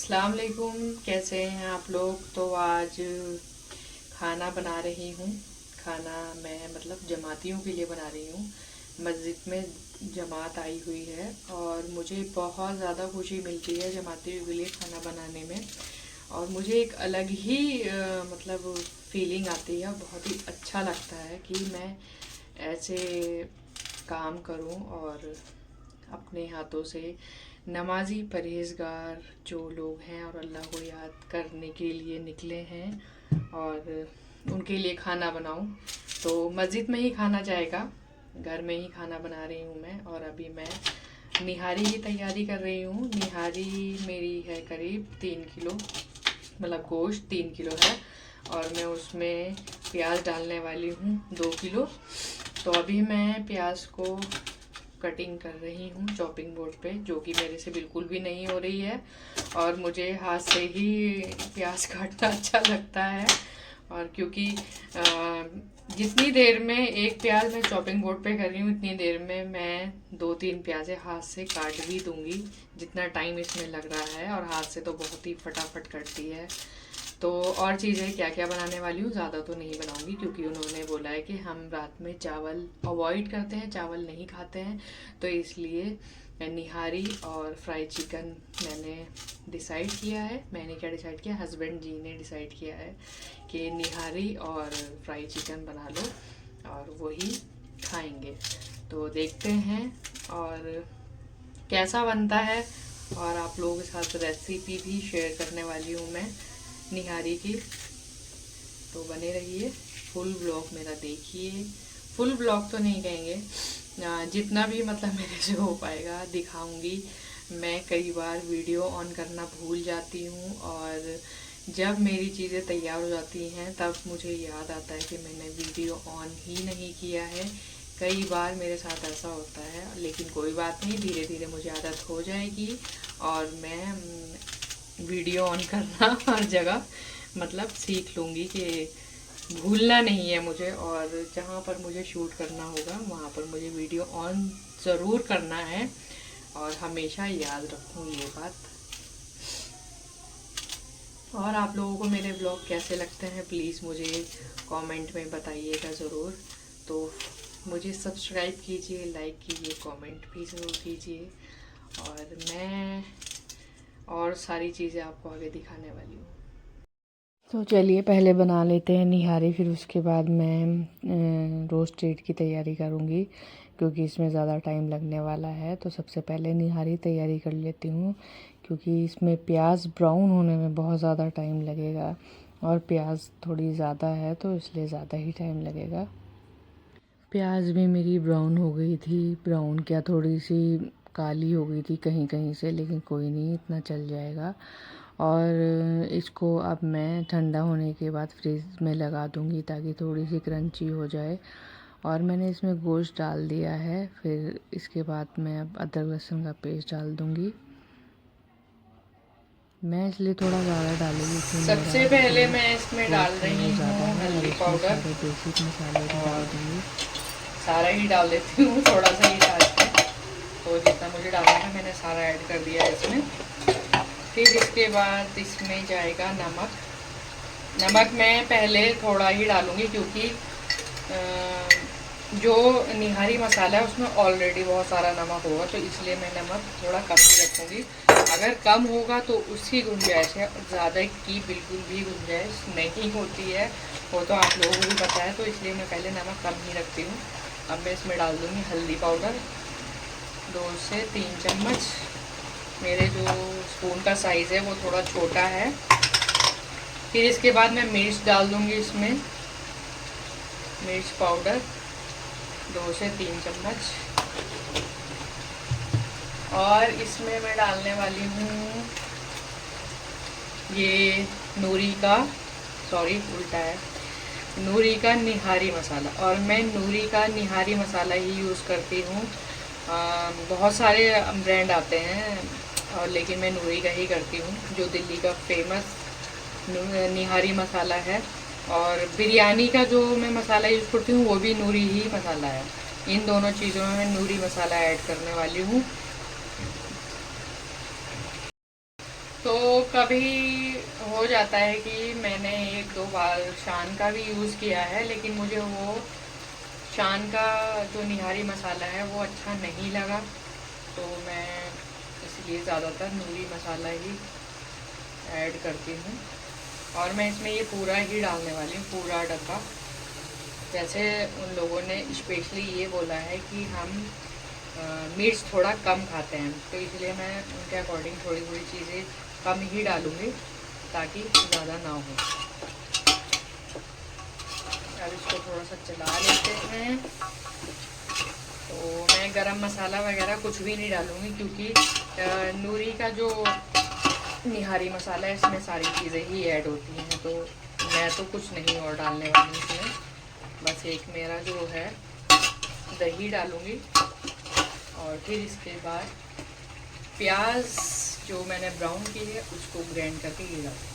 अस्सलाम वालेकुम। कैसे हैं आप लोग। तो आज खाना बना रही हूँ। खाना मैं मतलब जमातियों के लिए बना रही हूँ। मस्जिद में जमात आई हुई है और मुझे बहुत ज़्यादा खुशी मिलती है जमातियों के लिए खाना बनाने में। और मुझे एक अलग ही मतलब फीलिंग आती है। बहुत ही अच्छा लगता है कि मैं ऐसे काम करूं और अपने हाथों से नमाजी परहेजगार जो लोग हैं और अल्लाह को याद करने के लिए निकले हैं और उनके लिए खाना बनाऊं। तो मस्जिद में ही खाना जाएगा, घर में ही खाना बना रही हूँ मैं। और अभी मैं निहारी की तैयारी कर रही हूँ। निहारी मेरी है करीब 3 किलो, मतलब गोश्त 3 किलो है और मैं उसमें प्याज डालने वाली हूँ 2 किलो। तो अभी मैं प्याज को कटिंग कर रही हूँ चॉपिंग बोर्ड पे, जो कि मेरे से बिल्कुल भी नहीं हो रही है। और मुझे हाथ से ही प्याज काटना अच्छा लगता है। और क्योंकि जितनी देर में एक प्याज मैं चॉपिंग बोर्ड पे कर रही हूँ उतनी देर में मैं 2-3 प्याज़ें हाथ से काट भी दूंगी, जितना टाइम इसमें लग रहा है। और हाथ से तो बहुत ही फटाफट कटती है। तो और चीज़ें क्या क्या बनाने वाली हूँ, ज़्यादा तो नहीं बनाऊंगी क्योंकि उन्होंने बोला है कि हम रात में चावल अवॉइड करते हैं, चावल नहीं खाते हैं। तो इसलिए निहारी और फ्राई चिकन मैंने डिसाइड किया है। मैंने क्या डिसाइड किया, हस्बैंड जी ने डिसाइड किया है कि निहारी और फ्राई चिकन बना लो और वही खाएंगे। तो देखते हैं और कैसा बनता है। और आप लोगों के साथ रेसिपी भी शेयर करने वाली हूँ मैं निहारी की। तो बने रहिए, फुल ब्लॉग मेरा देखिए। फुल ब्लॉग तो नहीं कहेंगे, जितना भी मतलब मेरे से हो पाएगा दिखाऊंगी। मैं कई बार वीडियो ऑन करना भूल जाती हूँ और जब मेरी चीज़ें तैयार हो जाती हैं तब मुझे याद आता है कि मैंने वीडियो ऑन ही नहीं किया है। कई बार मेरे साथ ऐसा होता है, लेकिन कोई बात नहीं, धीरे धीरे मुझे आदत हो जाएगी और मैं वीडियो ऑन करना हर जगह मतलब सीख लूँगी कि भूलना नहीं है मुझे। और जहाँ पर मुझे शूट करना होगा वहाँ पर मुझे वीडियो ऑन ज़रूर करना है और हमेशा याद रखूँ ये बात। और आप लोगों को मेरे ब्लॉग कैसे लगते हैं प्लीज़ मुझे कमेंट में बताइएगा ज़रूर। तो मुझे सब्सक्राइब कीजिए, लाइक कीजिए, कमेंट भी ज़रूर कीजिए। और मैं और सारी चीज़ें आपको आगे दिखाने वाली हूँ। तो चलिए पहले बना लेते हैं निहारी, फिर उसके बाद मैं रोस्टेड की तैयारी करूँगी क्योंकि इसमें ज़्यादा टाइम लगने वाला है। तो सबसे पहले निहारी तैयारी कर लेती हूँ क्योंकि इसमें प्याज ब्राउन होने में बहुत ज़्यादा टाइम लगेगा और प्याज थोड़ी ज़्यादा है तो इसलिए ज़्यादा ही टाइम लगेगा। प्याज भी मेरी ब्राउन हो गई थी, ब्राउन क्या थोड़ी सी काली हो गई थी कहीं कहीं से, लेकिन कोई नहीं, इतना चल जाएगा। और इसको अब मैं ठंडा होने के बाद फ्रिज में लगा दूंगी ताकि थोड़ी सी क्रंची हो जाए। और मैंने इसमें गोश्त डाल दिया है, फिर इसके बाद मैं अब अदरक लहसुन का पेस्ट डाल दूंगी। मैं इसलिए थोड़ा ज़्यादा डालूंगी क्योंकि सबसे पहले मैं इसमें डाल रही हूँ हल्दी पाउडर। बेसिक मसाले भी डाल दूँगी, सारा ही डाल देती हूँ, थोड़ा सा ही डाल के। तो जितना मुझे डालना है मैंने सारा ऐड कर दिया है इसमें। फिर इसके बाद इसमें जाएगा नमक। नमक मैं पहले थोड़ा ही डालूँगी क्योंकि जो निहारी मसाला है उसमें ऑलरेडी बहुत सारा नमक होगा, तो इसलिए मैं नमक थोड़ा कम ही रखूँगी। अगर कम होगा तो उसकी गुंजाइश है, ज़्यादा की बिल्कुल भी गुंजाइश नहीं होती है, वो तो आप लोगों को भी पता है। तो इसलिए मैं पहले नमक कम ही रखती हूँ। अब मैं इसमें डाल दूँगी हल्दी पाउडर 2 से 3 चम्मच। मेरे जो स्पून का साइज़ है वो थोड़ा छोटा है। फिर इसके बाद मैं मिर्च डाल दूँगी इसमें, मिर्च पाउडर 2 से 3 चम्मच। और इसमें मैं डालने वाली हूँ ये नूरी का, सॉरी उल्टा है, नूरी का निहारी मसाला। और मैं नूरी का निहारी मसाला ही यूज़ करती हूँ। बहुत सारे ब्रांड आते हैं और लेकिन मैं नूरी का ही करती हूँ, जो दिल्ली का फेमस निहारी मसाला है। और बिरयानी का जो मैं मसाला यूज़ करती हूँ वो भी नूरी ही मसाला है। इन दोनों चीज़ों में मैं नूरी मसाला ऐड करने वाली हूँ। तो कभी हो जाता है कि मैंने एक दो बार शान का भी यूज़ किया है, लेकिन मुझे वो शान का जो निहारी मसाला है वो अच्छा नहीं लगा, तो मैं इसलिए ज़्यादातर नूरी मसाला ही ऐड करती हूँ। और मैं इसमें ये पूरा ही डालने वाली हूँ, पूरा डब्बा। वैसे उन लोगों ने स्पेशली ये बोला है कि हम मिर्च थोड़ा कम खाते हैं, तो इसलिए मैं उनके अकॉर्डिंग थोड़ी थोड़ी चीज़ें कम ही डालूँगी ताकि ज़्यादा ना हो। अब इसको थोड़ा सा चला लेते हैं। तो मैं गरम मसाला वगैरह कुछ भी नहीं डालूँगी, क्योंकि नूरी का जो निहारी मसाला है इसमें सारी चीज़ें ही ऐड होती हैं, तो मैं तो कुछ नहीं और डालने वाली इसमें। बस एक मेरा जो है दही डालूँगी, और फिर इसके बाद प्याज जो मैंने ब्राउन की है उसको ग्राइंड करके ये डालूँगी।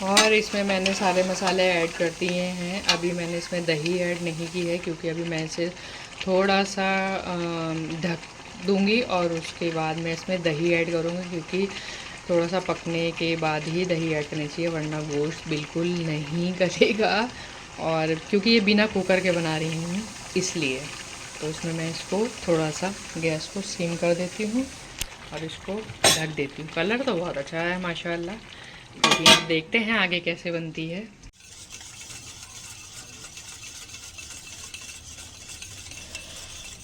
और इसमें मैंने सारे मसाले ऐड कर दिए हैं। अभी मैंने इसमें दही ऐड नहीं की है, क्योंकि अभी मैं इसे थोड़ा सा ढक दूंगी और उसके बाद मैं इसमें दही ऐड करूँगी, क्योंकि थोड़ा सा पकने के बाद ही दही ऐड करनी चाहिए, वरना गोश्त बिल्कुल नहीं कटेगा। और क्योंकि ये बिना कुकर के बना रही हूँ इसलिए, तो इसमें मैं इसको थोड़ा सा गैस को सिम कर देती हूँ और इसको ढक देती हूँ। कलर तो बहुत अच्छा है माशाल्लाह। अभी आप देखते हैं आगे कैसे बनती है।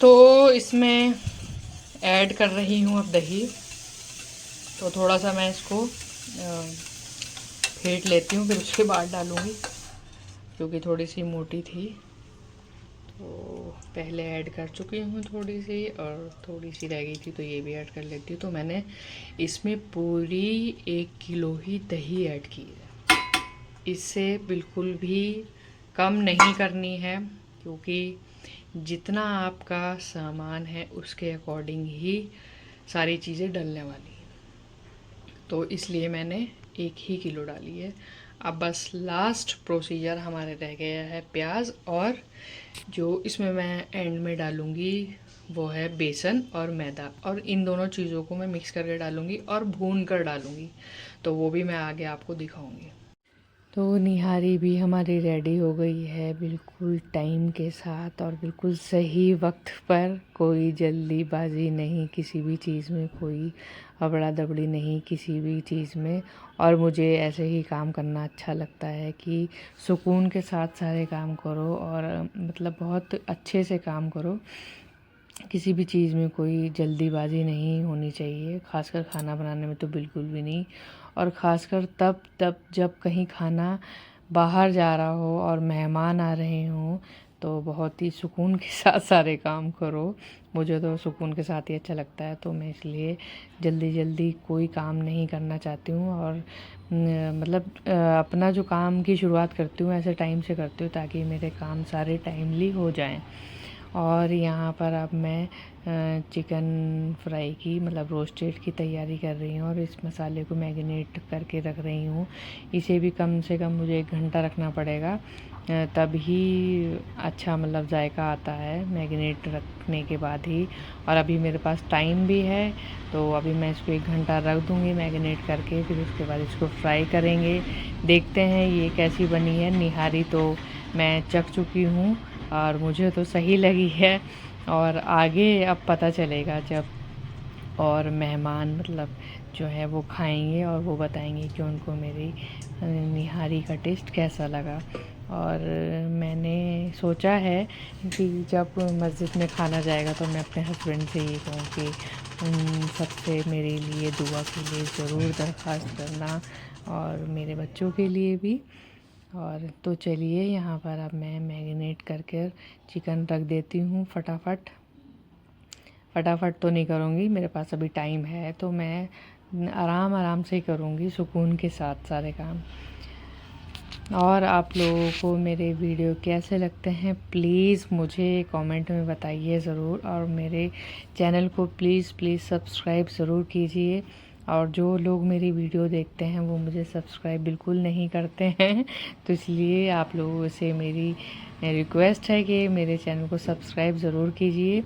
तो इसमें ऐड कर रही हूँ अब दही। तो थोड़ा सा मैं इसको फेंट लेती हूँ, फिर उसके बाद डालूँगी, क्योंकि थोड़ी सी मोटी थी। तो पहले ऐड कर चुकी हूँ थोड़ी सी, और थोड़ी सी रह गई थी तो ये भी ऐड कर लेती हूँ। तो मैंने इसमें पूरी 1 किलो ही दही ऐड की है। इससे बिल्कुल भी कम नहीं करनी है, क्योंकि जितना आपका सामान है उसके अकॉर्डिंग ही सारी चीज़ें डलने वाली हैं। तो इसलिए मैंने 1 ही किलो डाली है। अब बस लास्ट प्रोसीजर हमारे रह गया है प्याज, और जो इसमें मैं एंड में डालूँगी वो है बेसन और मैदा, और इन दोनों चीज़ों को मैं मिक्स करके डालूँगी और भून कर डालूँगी। तो वो भी मैं आगे आपको दिखाऊँगी। तो निहारी भी हमारी रेडी हो गई है, बिल्कुल टाइम के साथ और बिल्कुल सही वक्त पर। कोई जल्दीबाजी नहीं किसी भी चीज़ में, कोई अबड़ा दबड़ी नहीं किसी भी चीज़ में। और मुझे ऐसे ही काम करना अच्छा लगता है कि सुकून के साथ सारे काम करो, और मतलब बहुत अच्छे से काम करो। किसी भी चीज़ में कोई जल्दीबाजी नहीं होनी चाहिए, ख़ासकर खाना बनाने में तो बिल्कुल भी नहीं। और ख़ासकर तब जब कहीं खाना बाहर जा रहा हो और मेहमान आ रहे हों, तो बहुत ही सुकून के साथ सारे काम करो। मुझे तो सुकून के साथ ही अच्छा लगता है, तो मैं इसलिए जल्दी जल्दी कोई काम नहीं करना चाहती हूँ। और मतलब अपना जो काम की शुरुआत करती हूँ ऐसे टाइम से करती हूँ ताकि मेरे काम सारे टाइमली हो जाएं। और यहाँ पर अब मैं चिकन फ्राई की मतलब रोस्टेड की तैयारी कर रही हूँ, और इस मसाले को मैरिनेट करके रख रही हूँ। इसे भी कम से कम मुझे 1 घंटा रखना पड़ेगा, तभी अच्छा मतलब जायका आता है मैरिनेट रखने के बाद ही। और अभी मेरे पास टाइम भी है, तो अभी मैं इसको 1 घंटा रख दूँगी मैरिनेट करके, फिर उसके बाद इसको फ्राई करेंगे। देखते हैं ये कैसी बनी है। निहारी तो मैं चख चुकी हूँ और मुझे तो सही लगी है, और आगे अब पता चलेगा जब और मेहमान मतलब जो है वो खाएंगे और वो बताएंगे कि उनको मेरी निहारी का टेस्ट कैसा लगा। और मैंने सोचा है कि जब मस्जिद में खाना जाएगा तो मैं अपने हस्बैंड से ये कहूँ कि उन सबसे मेरे लिए दुआ के लिए ज़रूर दरख्वास्त करना, और मेरे बच्चों के लिए भी। और तो चलिए यहाँ पर अब मैं मैरिनेट करके चिकन रख देती हूँ। फटाफट तो नहीं करूँगी, मेरे पास अभी टाइम है, तो मैं आराम से ही करूँगी सुकून के साथ सारे काम। और आप लोगों को मेरे वीडियो कैसे लगते हैं प्लीज़ मुझे कमेंट में बताइए ज़रूर, और मेरे चैनल को प्लीज़ सब्सक्राइब ज़रूर कीजिए। और जो लोग मेरी वीडियो देखते हैं वो मुझे सब्सक्राइब बिल्कुल नहीं करते हैं, तो इसलिए आप लोगों से मेरी रिक्वेस्ट है कि मेरे चैनल को सब्सक्राइब ज़रूर कीजिए।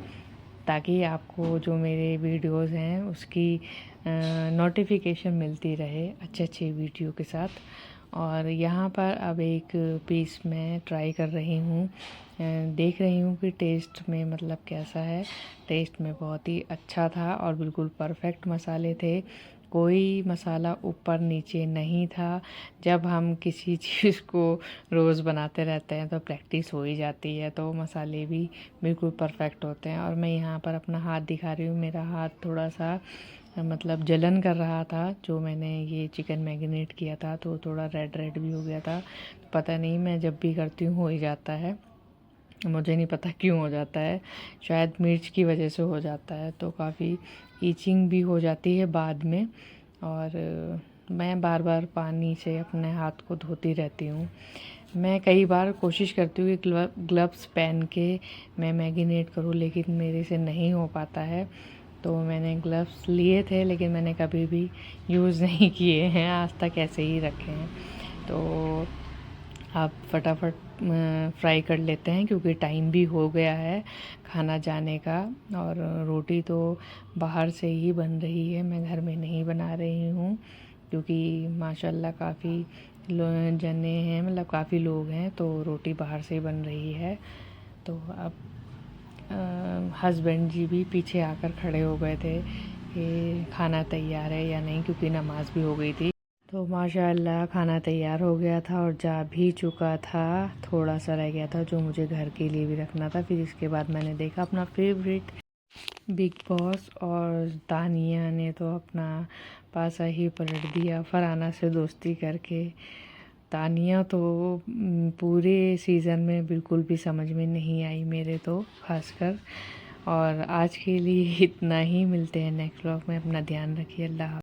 ताकि आपको जो मेरे वीडियोस हैं उसकी नोटिफिकेशन मिलती रहे अच्छे अच्छे वीडियो के साथ। और यहाँ पर अब एक पीस मैं ट्राई कर रही हूँ, देख रही हूँ कि टेस्ट में मतलब कैसा है। टेस्ट में बहुत ही अच्छा था और बिल्कुल परफेक्ट मसाले थे, कोई मसाला ऊपर नीचे नहीं था। जब हम किसी चीज़ को रोज़ बनाते रहते हैं तो प्रैक्टिस हो ही जाती है, तो मसाले भी बिल्कुल परफेक्ट होते हैं। और मैं यहाँ पर अपना हाथ दिखा रही हूँ, मेरा हाथ थोड़ा सा मतलब जलन कर रहा था। जो मैंने ये चिकन मैरिनेट किया था तो थोड़ा रेड रेड भी हो गया था। पता नहीं, मैं जब भी करती हूँ हो ही जाता है, मुझे नहीं पता क्यों हो जाता है, शायद मिर्च की वजह से हो जाता है। तो काफ़ी ईचिंग भी हो जाती है बाद में। और मैं बार बार पानी से अपने हाथ को धोती रहती हूँ। मैं कई बार कोशिश करती हूँ कि ग्लव्स पहन के मैं मैरिनेट करूँ, लेकिन मेरे से नहीं हो पाता है। तो मैंने ग्लव्स लिए थे लेकिन मैंने कभी भी यूज़ नहीं किए हैं, आज तक ऐसे ही रखे हैं। तो आप फटाफट फ्राई कर लेते हैं क्योंकि टाइम भी हो गया है खाना जाने का। और रोटी तो बाहर से ही बन रही है, मैं घर में नहीं बना रही हूँ क्योंकि माशाल्लाह काफ़ी जने हैं, मतलब काफ़ी लोग हैं, तो रोटी बाहर से ही बन रही है। तो अब हस्बैंड जी भी पीछे आकर खड़े हो गए थे कि खाना तैयार है या नहीं, क्योंकि नमाज़ भी हो गई थी। तो माशाल्लाह खाना तैयार हो गया था और जा भी चुका था। थोड़ा सा रह गया था जो मुझे घर के लिए भी रखना था। फिर इसके बाद मैंने देखा अपना फेवरेट बिग बॉस, और तानिया ने तो अपना पासा ही पलट दिया फरहाना से दोस्ती करके। तानिया तो पूरे सीज़न में बिल्कुल भी समझ में नहीं आई मेरे तो खासकर। और आज के लिए इतना ही, मिलते हैं नेक्स्ट व्लॉग में। अपना ध्यान रखिए, अल्लाह हाफ़िज़।